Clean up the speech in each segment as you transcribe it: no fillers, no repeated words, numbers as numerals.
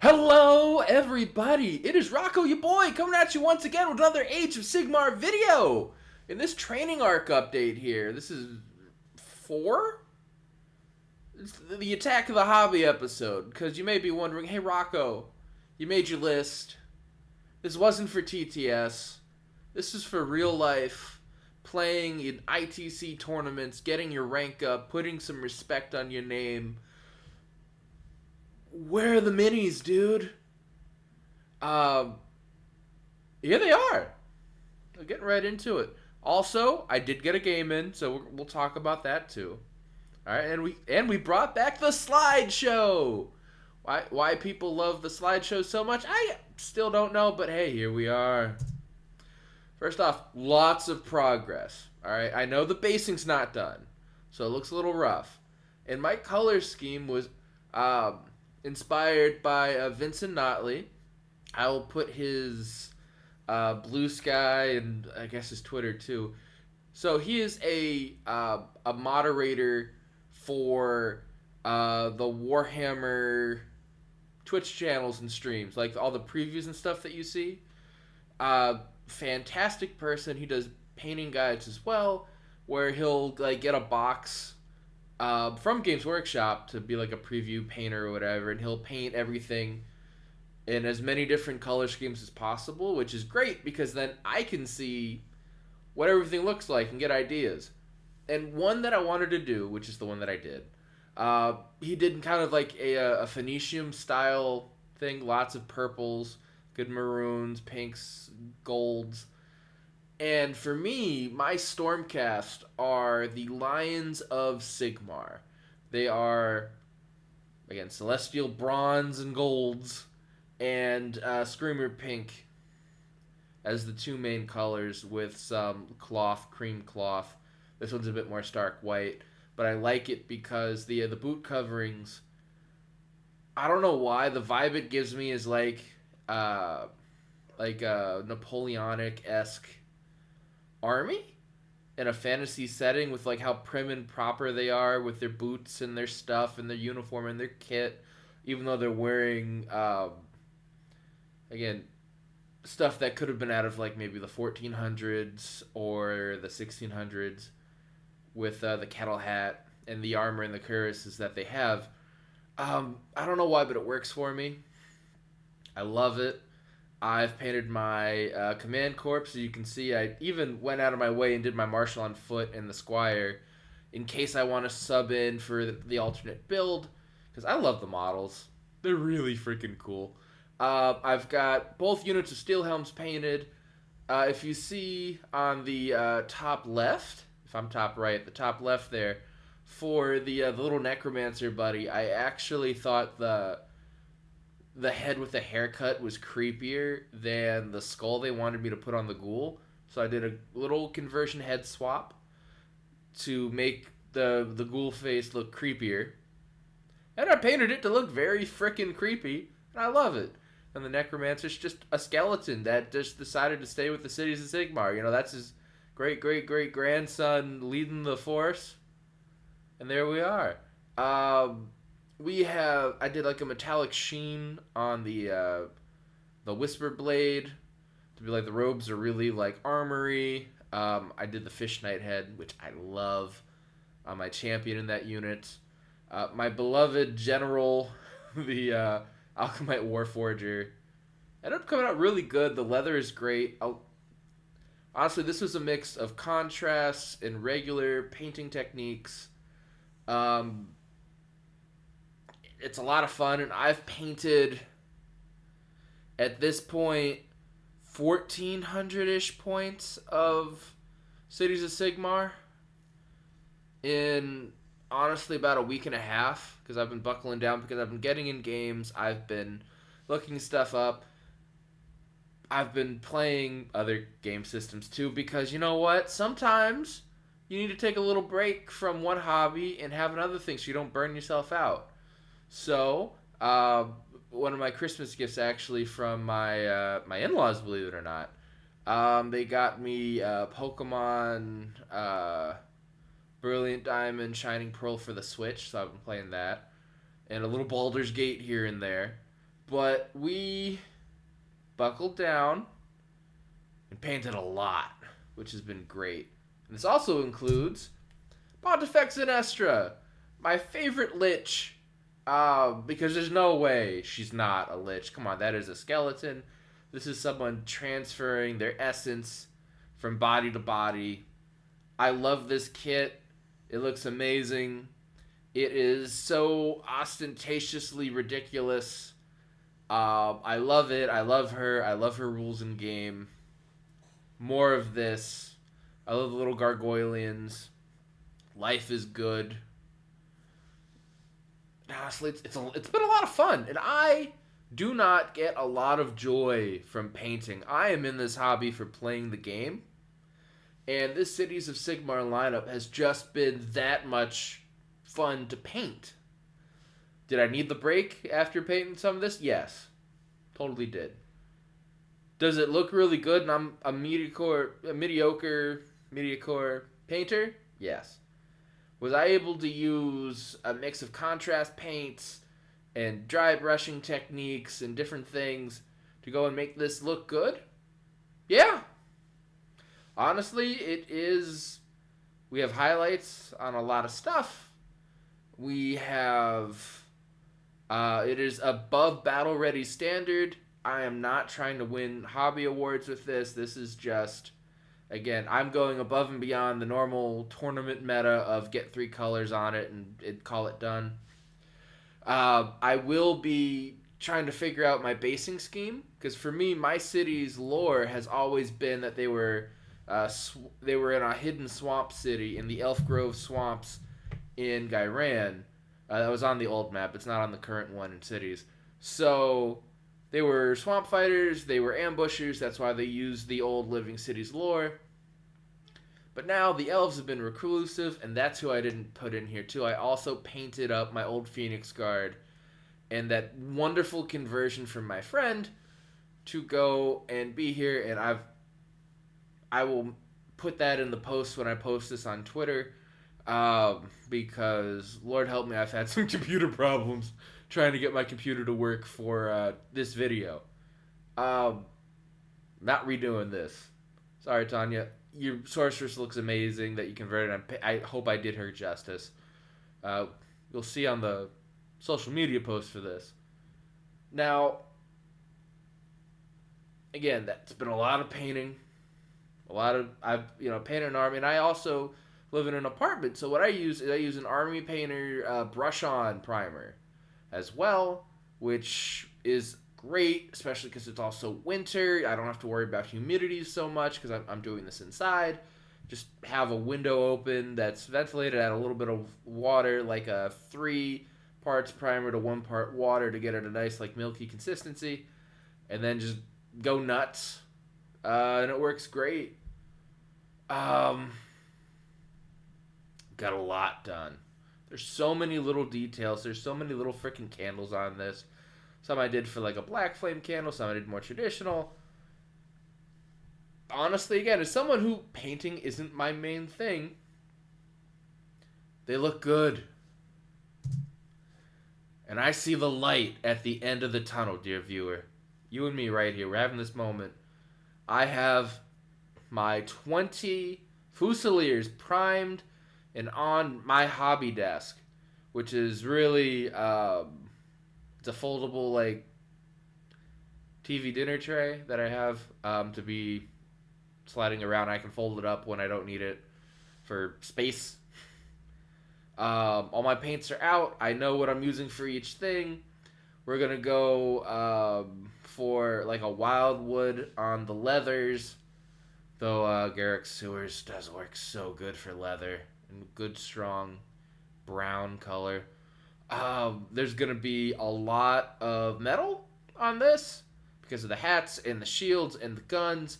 Hello, everybody! It is Rocco, your boy, coming at you once again with another Age of Sigmar video! In this training arc update here, this is 4? It's the Attack of the Hobby episode, because you may be wondering, hey Rocco, you made your list. This wasn't for TTS. This is for real life, playing in ITC tournaments, getting your rank up, putting some respect on your name. Where are the minis, dude? Here they are. I'm getting right into it. Also, I did get a game in, so we'll talk about that too. All right, and we brought back the slideshow. Why people love the slideshow so much, I still don't know, but hey, here we are. First off, lots of progress. All right, I know the basing's not done, so it looks a little rough. And my color scheme was inspired by Vincent Notley. I will put his Blue Sky and I guess his Twitter too. So he is a moderator for the Warhammer Twitch channels and streams, like all the previews and stuff that you see. Fantastic person. He does painting guides as well, where he'll like get a box from Games Workshop to be like a preview painter or whatever, and he'll paint everything in as many different color schemes as possible, which is great because then I can see what everything looks like and get ideas. And one that I wanted to do, which is the one that I did, he did kind of like a Phoenicium style thing, lots of purples, good maroons, pinks, golds. And for me, my Stormcast are the Lions of Sigmar. They are, again, Celestial Bronze and Golds, and Screamer Pink as the two main colors with some cloth, cream cloth. This one's a bit more stark white, but I like it because the boot coverings, I don't know why, the vibe it gives me is like a Napoleonic-esque army in a fantasy setting with like how prim and proper they are with their boots and their stuff and their uniform and their kit, even though they're wearing again stuff that could have been out of like maybe the 1400s or the 1600s with the kettle hat and the armor and the cuirasses that they have. I don't know why, but it works for me. I love it. I've painted my command corps, so you can see I even went out of my way and did my marshal on foot and the squire in case I want to sub in for the alternate build, because I love the models. They're really freaking cool. I've got both units of steel helms painted. If you see on the top left, if I'm top right, the top left there, for the little necromancer buddy, I actually thought the head with the haircut was creepier than the skull they wanted me to put on the ghoul. So I did a little conversion head swap to make the ghoul face look creepier. And I painted it to look very frickin' creepy, and I love it. And the necromancer's just a skeleton that just decided to stay with the cities of Sigmar. You know, that's his great-great-great-grandson leading the force. And there we are. I did like a metallic sheen on the whisper blade to be like the robes are really like armory. I did the fish knight head, which I love. My champion in that unit. My beloved general, the Alchemite Warforger, ended up coming out really good. The leather is great. Honestly, this was a mix of contrasts and regular painting techniques. It's a lot of fun, and I've painted at this point 1,400-ish points of Cities of Sigmar in honestly about a week and a half, because I've been buckling down, because I've been getting in games, I've been looking stuff up, I've been playing other game systems too, because you know what, sometimes you need to take a little break from one hobby and have another thing so you don't burn yourself out. So, one of my Christmas gifts actually from my in-laws, believe it or not, they got me Pokemon Brilliant Diamond, Shining Pearl for the Switch, so I've been playing that, and a little Baldur's Gate here and there. But we buckled down and painted a lot, which has been great. And this also includes Pontifex Sinestra, my favorite lich. Because there's no way she's not a lich. Come on, that is a skeleton. This is someone transferring their essence from body to body. I love this kit. It looks amazing. It is so ostentatiously ridiculous. I love it. I love her. I love her rules in game. More of this. I love the little gargoylians. Life is good. Honestly, it's been a lot of fun, and I do not get a lot of joy from painting. I am in this hobby for playing the game, and this Cities of Sigmar lineup has just been that much fun to paint. Did I need the break after painting some of this? Yes, totally did. Does it look really good and I'm a mediocre painter? Yes. Was I able to use a mix of contrast paints and dry brushing techniques and different things to go and make this look good? Yeah. Honestly, it is. We have highlights on a lot of stuff. We have. It is above battle ready standard. I am not trying to win hobby awards with this. This is just, again, I'm going above and beyond the normal tournament meta of get 3 colors on it and call it done. I will be trying to figure out my basing scheme, because for me, my city's lore has always been that they were in a hidden swamp city in the Elf Grove swamps in Gairan. That was on the old map. It's not on the current one in cities. So they were swamp fighters. They were ambushers. That's why they used the old Living Cities lore. But now the elves have been reclusive, and that's who I didn't put in here too. I also painted up my old Phoenix Guard and that wonderful conversion from my friend to go and be here. And I will put that in the post when I post this on Twitter, because Lord help me, I've had some computer problems trying to get my computer to work for this video. Not redoing this. Sorry, Tanya. Your sorceress looks amazing that you converted. I hope I did her justice. You'll see on the social media post for this. Now, again, that's been a lot of painting. I've painted an army, and I also live in an apartment. So what I use is an Army Painter brush on primer as well, which is great, especially because it's also winter. I don't have to worry about humidity so much because I'm doing this inside. Just have a window open that's ventilated, add a little bit of water, like a 3 parts primer to 1 part water to get it a nice like milky consistency, and then just go nuts, and it works great. Got a lot done. There's so many little details. There's so many little freaking candles on this. Some I did for like a black flame candle. Some I did more traditional. Honestly, again, as someone who painting isn't my main thing, they look good. And I see the light at the end of the tunnel, dear viewer. You and me right here. We're having this moment. I have my 20 Fusiliers primed and on my hobby desk, which is really it's a foldable like TV dinner tray that I have to be sliding around. I can fold it up when I don't need it for space. All my paints are out. I know what I'm using for each thing. We're gonna go for like a wildwood on the leathers, though Garrick Sewers does work so good for leather and good strong brown color. There's gonna be a lot of metal on this because of the hats and the shields and the guns.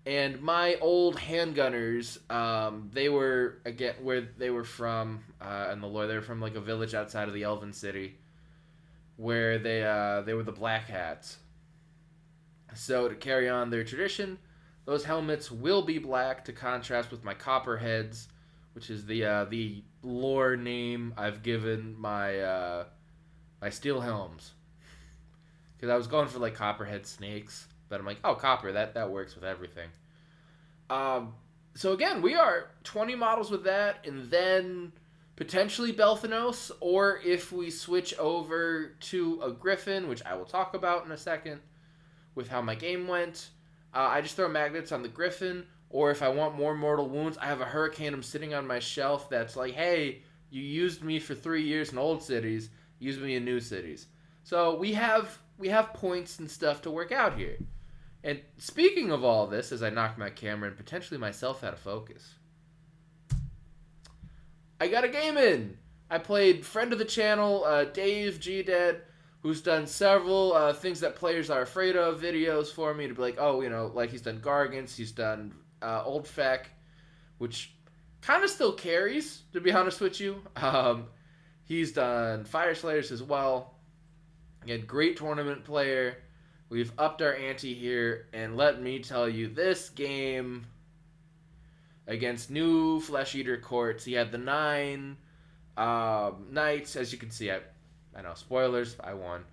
And my old handgunners, they were again where they were from, in the lore. They were from like a village outside of the Elven City, where they were the Black Hats. So to carry on their tradition, those helmets will be black to contrast with my Copperheads, which is the lore name I've given my my steel helms. because I was going for like copperhead snakes, but I'm like, oh, copper, that works with everything. Um, so again, we are 20 models with that, and then potentially Belthanos, or if we switch over to a Griffin, which I will talk about in a second, with how my game went. I just throw magnets on the Griffin, or if I want more mortal wounds, I have a Hurricanum sitting on my shelf that's like, hey, you used me for 3 years in old cities, use me in new cities. So we have points and stuff to work out here. And speaking of all this, as I knock my camera and potentially myself out of focus, I got a game in. I played friend of the channel, Dave G Dead, who's done several things that players are afraid of videos for me to be like, oh, like he's done Gargants, he's done Old Feck, which kind of still carries, to be honest with you. He's done Fire Slayers as well. Again, great tournament player. We've upped our ante here, and let me tell you, this game against new Flesh Eater Courts, he had the 9 knights. As you can see, I know, spoilers, I won.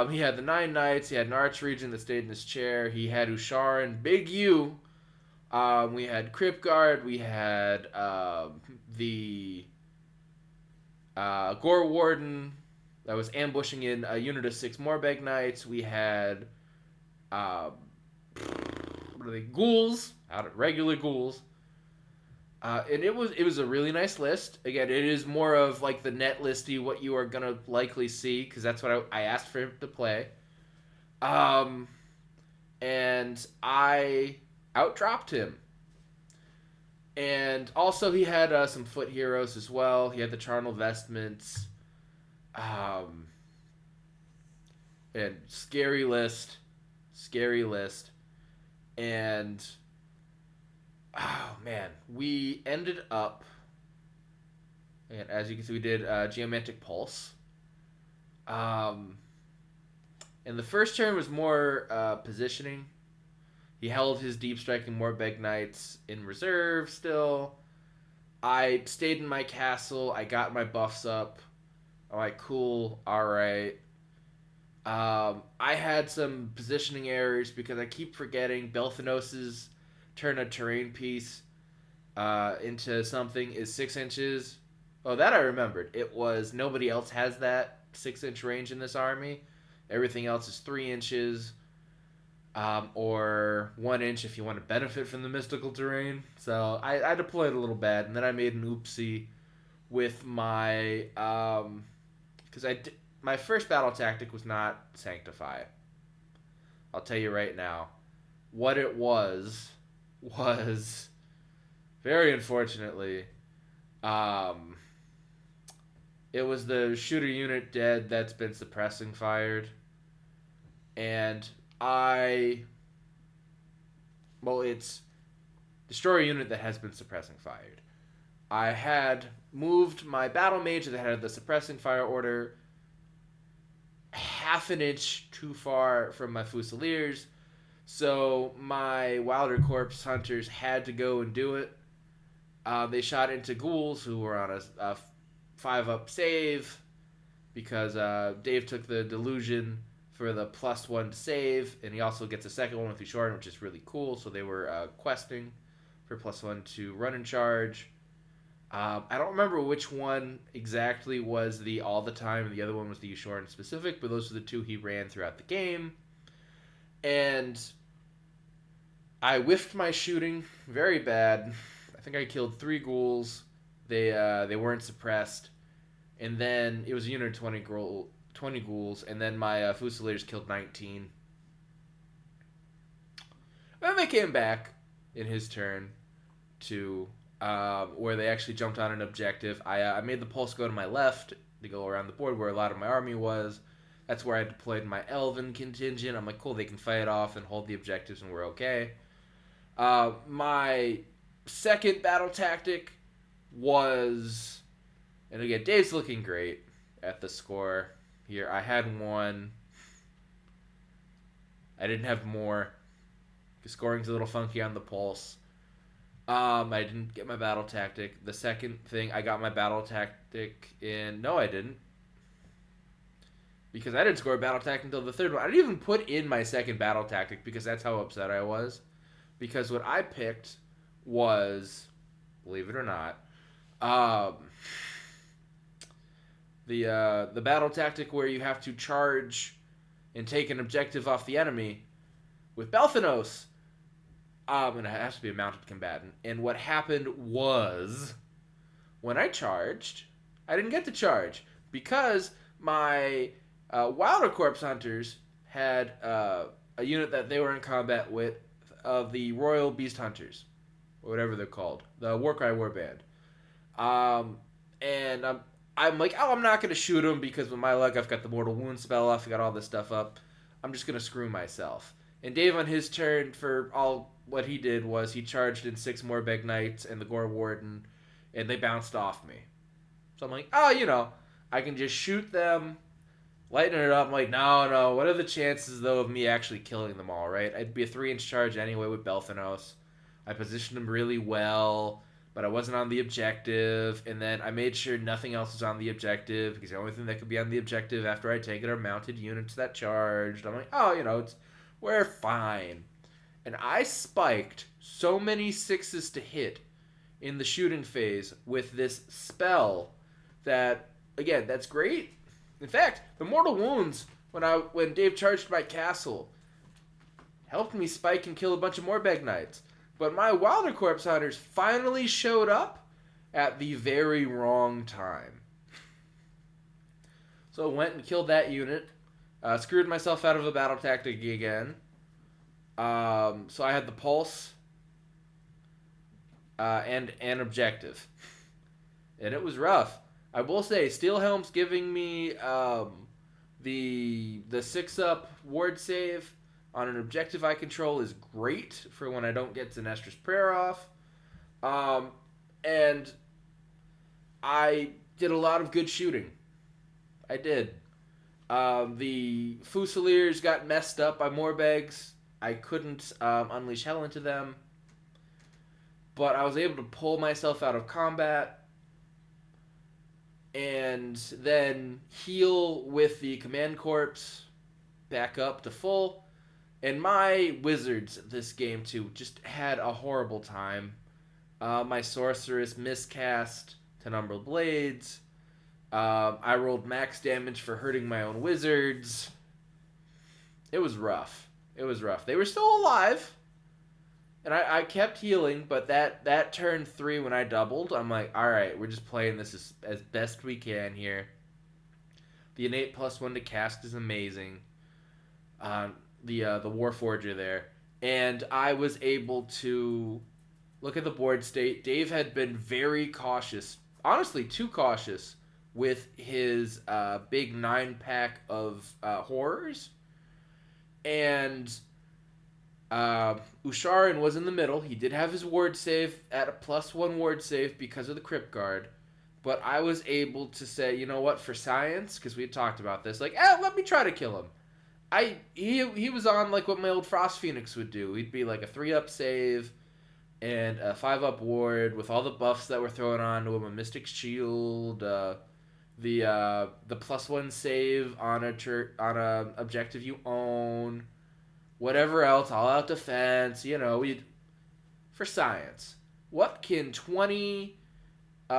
He had the 9 knights, he had an Archregent that stayed in his chair, he had Usharan, Big U, we had Crypt Guard, we had the Gore Warden that was ambushing in a unit of 6 Morbeg Knights, we had what are they, ghouls, regular ghouls. And it was a really nice list. Again, it is more of like the net listy, what you are gonna likely see, because that's what I asked for him to play. And I outdropped him. And also he had some foot heroes as well. He had the charnel vestments. And scary list. And oh man, we ended up, and as you can see, we did Geomantic Pulse. And the first turn was more positioning. He held his deep striking Morbeg Knights in reserve still. I stayed in my castle. I got my buffs up. I'm like, cool, alright. I had some positioning errors because I keep forgetting Belthanos' turn a terrain piece into something is 6 inches. Oh, that I remembered. It was nobody else has that 6-inch range in this army. Everything else is 3 inches, or 1 inch if you want to benefit from the mystical terrain. So I deployed a little bad, and then I made an oopsie with my because my first battle tactic was not Sanctify. I'll tell you right now, what it was very unfortunately, it was the shooter unit dead that's been suppressing fired, and it's destroyer unit that has been suppressing fired. I had moved my battle mage that had the suppressing fire order half an inch too far from my Fusiliers, so my Wilder Corpse hunters had to go and do it. They shot into ghouls who were on a 5-up save because Dave took the delusion for the +1 to save, and he also gets a second one with Ushorn, which is really cool. So they were questing for +1 to run and charge. I don't remember which one exactly was the all the time, and the other one was the Ushorn specific, but those are the two he ran throughout the game. And I whiffed my shooting very bad. I think I killed 3 ghouls. They weren't suppressed, and then it was a unit of 20 ghouls, and then my Fusiliers killed 19. And then they came back in his turn to where they actually jumped on an objective. I made the pulse go to my left to go around the board where a lot of my army was. That's where I deployed my Elven contingent. I'm like, cool, they can fight it off and hold the objectives, and we're okay. My second battle tactic was, and again, Dave's looking great at the score here. I had 1. I didn't have more. The scoring's a little funky on the pulse. I didn't get my battle tactic. The second thing, I got my battle tactic in. No, I didn't. because I didn't score a battle tactic until the third one. I didn't even put in my second battle tactic because that's how upset I was. Because what I picked was, believe it or not, um, the battle tactic where you have to charge and take an objective off the enemy with Belthanos. And it has to be a mounted combatant. And what happened was, when I charged, I didn't get to charge because my Wilder Corpse Hunters had a unit that they were in combat with of the Royal Beast Hunters, or whatever they're called, the Warcry Warband. And I'm like, oh, I'm not going to shoot him because with my luck, I've got the Mortal Wound spell off, I got all this stuff up. I'm just going to screw myself. And Dave, on his turn, for all what he did was he charged in 6 Morbeg Knights and the Gore Warden, and they bounced off me. So I'm like, oh, I can just shoot them, lighten it up. I'm like, no, what are the chances, though, of me actually killing them all, right? I'd be a 3-inch charge anyway with Belthanos. I positioned him really well, but I wasn't on the objective, and then I made sure nothing else was on the objective, because the only thing that could be on the objective after I take it are mounted units that charged. I'm like, we're fine. And I spiked so many 6s to hit in the shooting phase with this spell that, again, that's great. In fact, the Mortal Wounds, when Dave charged my castle, helped me spike and kill a bunch of Morbeg Knights. But my Wilder Corpse Hunters finally showed up at the very wrong time. So I went and killed that unit. Screwed myself out of a battle tactic again. So I had the Pulse and an objective. And it was rough. I will say, Steelhelm's giving me the 6-up ward save on an objective I control is great for when I don't get Sinestra's Prayer off. And I did a lot of good shooting. I did. The Fusiliers got messed up by Morbegs. I couldn't unleash hell into them. But I was able to pull myself out of combat and then heal with the Command Corps back up to full. And my Wizards this game, too, just had a horrible time. My Sorceress miscast Tenumbral Blades. I rolled max damage for hurting my own Wizards. It was rough. They were still alive. And I kept healing, but that turn 3 when I doubled, I'm like, alright, we're just playing this as best we can here. The innate +1 to cast is amazing. The Warforger there. And I was able to look at the board state. Dave had been very cautious, honestly too cautious, with his big 9-pack of horrors. And Usharan was in the middle. He did have his ward save at a +1 ward save because of the Crypt Guard. But I was able to say, you know what, for science, because we had talked about this, like, let me try to kill him. He was on like what my old Frost Phoenix would do. He'd be like a 3-up save and a 5-up ward with all the buffs that were thrown onto him, a Mystic Shield, the +1 save on a objective you own, whatever else, all out defense, for science. What can 20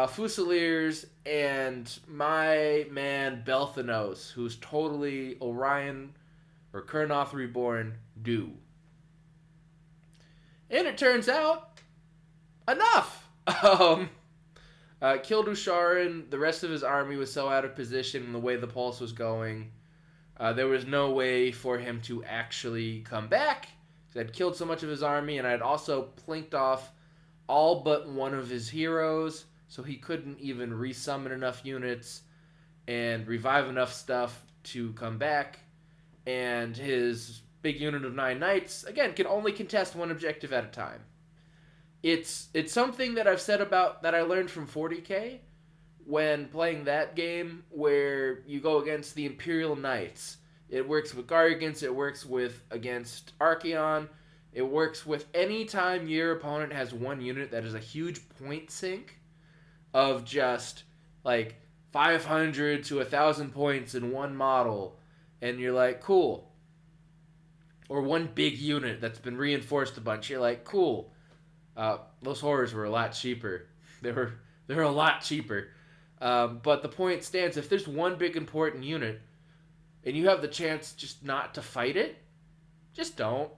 Fusiliers and my man Belthanos, who's totally Orion or Kurnoth Reborn, do? And it turns out, enough! Killed Usharan. The rest of his army was so out of position in the way the pulse was going. There was no way for him to actually come back. I'd killed so much of his army, and I'd also plinked off all but one of his heroes, so he couldn't even resummon enough units and revive enough stuff to come back. And his big unit of 9 knights, again, can only contest one objective at a time. It's something that I've said about that I learned from 40K when playing that game, where you go against the Imperial Knights. It works with Gargants, it works against Archeon, it works with any time your opponent has one unit that is a huge point sink of just like 500 to 1,000 points in one model. and you're like, cool. Or one big unit that's been reinforced a bunch, you're like, cool. Those horrors were a lot cheaper. They were a lot cheaper. But the point stands: if there's one big important unit, and you have the chance just not to fight it, just don't.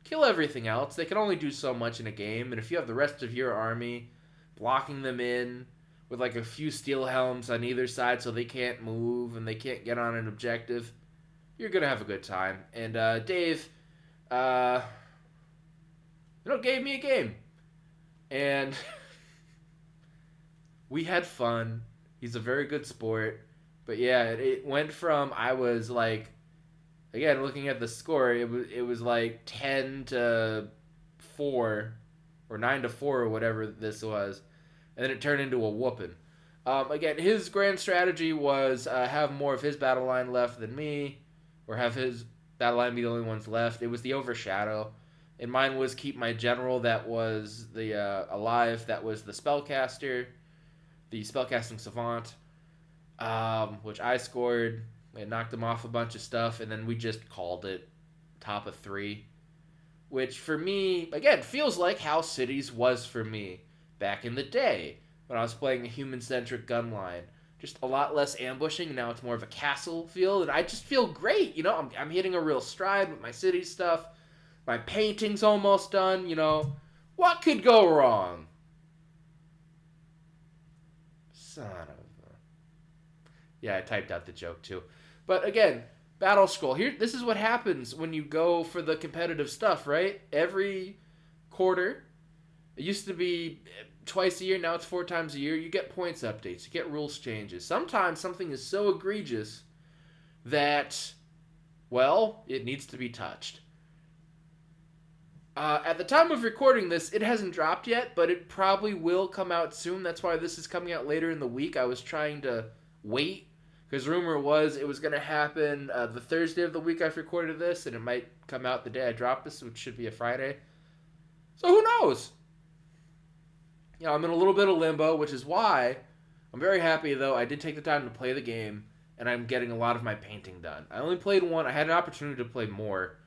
Kill everything else. They can only do so much in a game, and if you have the rest of your army blocking them in with like a few steel helms on either side so they can't move and they can't get on an objective, you're gonna have a good time. And Dave, uh, gave me a game, and we had fun. He's a very good sport, but yeah, it went from I was like, again looking at the score, it was like 10-4 or 9-4 or whatever this was, and then it turned into a whooping. Again, his grand strategy was have more of his battle line left than me, or have his battle line be the only ones left. It was the overshadow, and mine was keep my general that was the alive, that was the spellcaster, the spellcasting savant, which I scored. I knocked him off a bunch of stuff, and then we just called it top of 3, which for me, again, feels like how Cities was for me back in the day when I was playing a human-centric gun line. Just a lot less ambushing. Now it's more of a castle feel, and I just feel great. I'm hitting a real stride with my city stuff. My painting's almost done. What could go wrong? Son of a... Yeah, I typed out the joke too. But again, Battle Scroll. This is what happens when you go for the competitive stuff, right? Every quarter, it used to be twice a year, now it's 4 times a year. You get points updates, you get rules changes. Sometimes something is so egregious that, well, it needs to be touched. At the time of recording this, it hasn't dropped yet, but it probably will come out soon. That's why this is coming out later in the week. I was trying to wait, because rumor was it was going to happen the Thursday of the week I've recorded this, and it might come out the day I drop this, which should be a Friday. So who knows? I'm in a little bit of limbo, which is why I'm very happy, though. I did take the time to play the game, and I'm getting a lot of my painting done. I only played one. I had an opportunity to play more,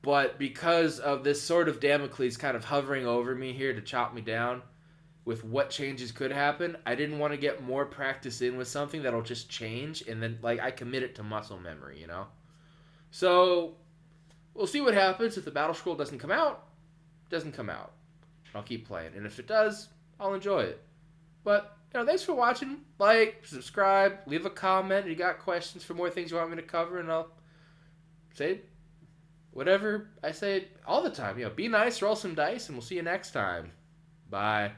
but because of this sort of Damocles kind of hovering over me here to chop me down with what changes could happen, I didn't want to get more practice in with something that'll just change, and then I commit it to muscle memory, So we'll see what happens. If the Battle Scroll doesn't come out, it doesn't come out. I'll keep playing, and if it does, I'll enjoy it. But thanks for watching. Like, subscribe, leave a comment. If you got questions for more things you want me to cover, and I'll say whatever I say all the time. Be nice, roll some dice, and we'll see you next time. Bye.